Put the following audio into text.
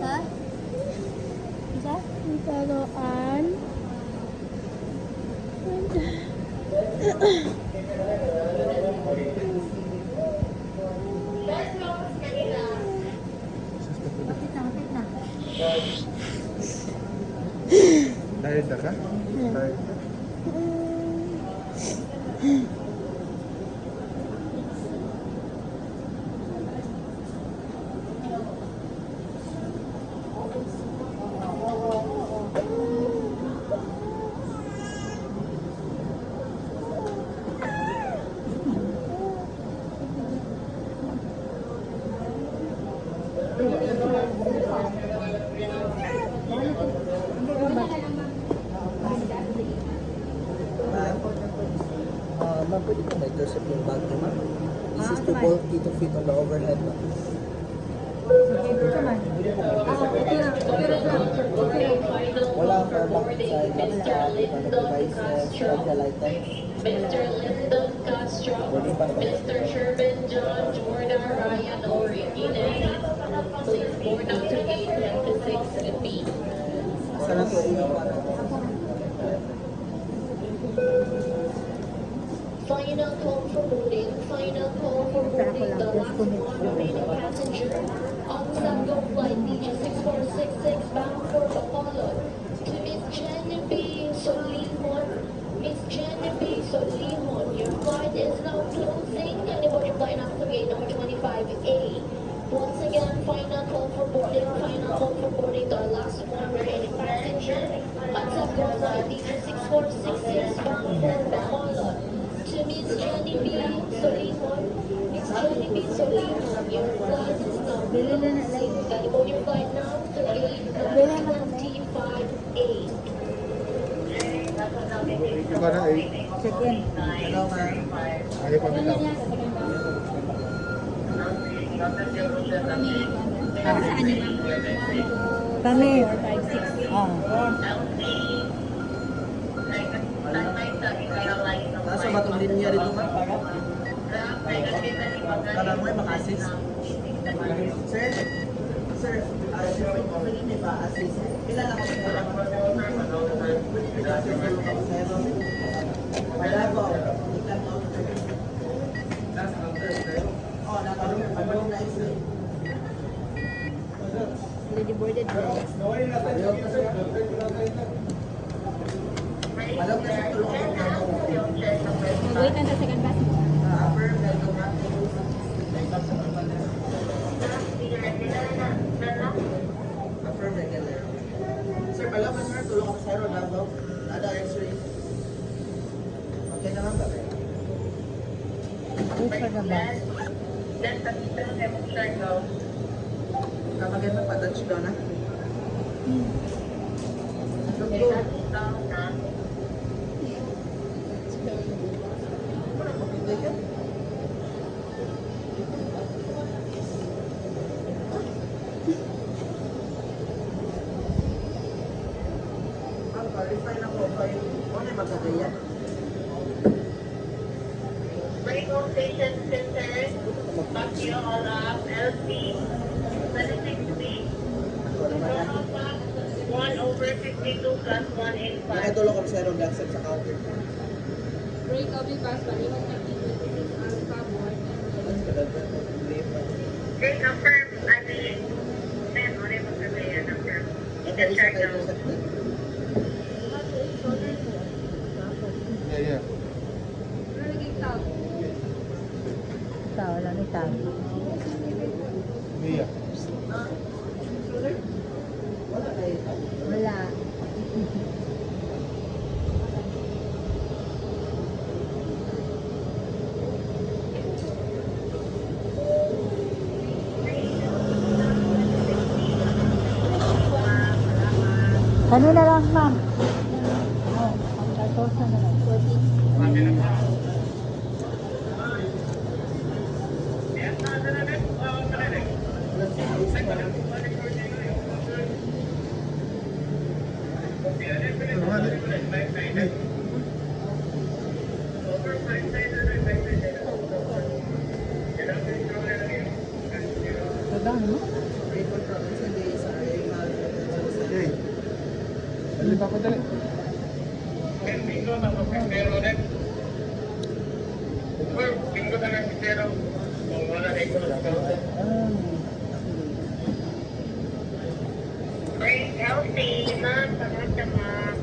Ha? Isa? Taruan. Tired na ka? Tired na? Ma'am, pwede ko may intercept yung bag niyo, ma'am? This is too bulky to fit on the overhead, ma'am. Wala ang powerbank inside, laptop, devices, medical items. Mr. Lyndon Castro, Mr. Sherman John, Jordan Ryan Origine, please board up to gate 26 and B. Sana to ino para. Final call for boarding. Final call for boarding. The last one remaining passenger on Sango flight DJ6466 bound for Bacolod to Miss Jenny B. Solimon. Miss Jenny B. Solimon, your flight is now closing. Anybody flying off to gate number 25A. Once again, final call for boarding. Final call for boarding. The last one remaining passenger on Sango flight DJ6466 bound for Bacolod. To Miss Jenny B. Solimon. Miss Jenny B. Solimon, your flight is now closing. Gotta board your flight now to gate number 25A. Ikaw na eh. Check-in. Hello, ma'am. Ayaw pa bitaw. Para saan niyo, ma'am? Kami. 4, 5, 6. Oh. Nasa batong linya dito, ma'am? Kala mo ay maka-assist. Sir? Sir, pwede niyo ba assist? Ilan ako sa mga wala po. Oh, nakalong na isa. Already boarded, guys. Alam na sa tulong ako na ako. Mag-wait lang sa second bus. Upper, medyo na. Upper, regular. Sir, alam mo sir, tulong ako sa aero na ba? Nada x-ray. Okay naman ba? Wait for the bus. Kapag yan pa-touch down na. Refine ako. Ano yung magkagaya? Radio station center, Baguio all up, LC, 26B, 1/52 plus 185. Nakitulong kami sa aerob accept sa counter. Break of the bus, baliwan na Alpha board. Okay, confirm, I mean, then, ano yung magkagaya number? Nakaisa kayo sa Yeah. Tao lang ni Tao. Mia. Wala. Kanina lang, ma'am. Oh, ang 14 na lang. Rainbow Province and the sa Arimal. Okay. Dali pa ko dali. Healthy, ma'am. Tama-tama.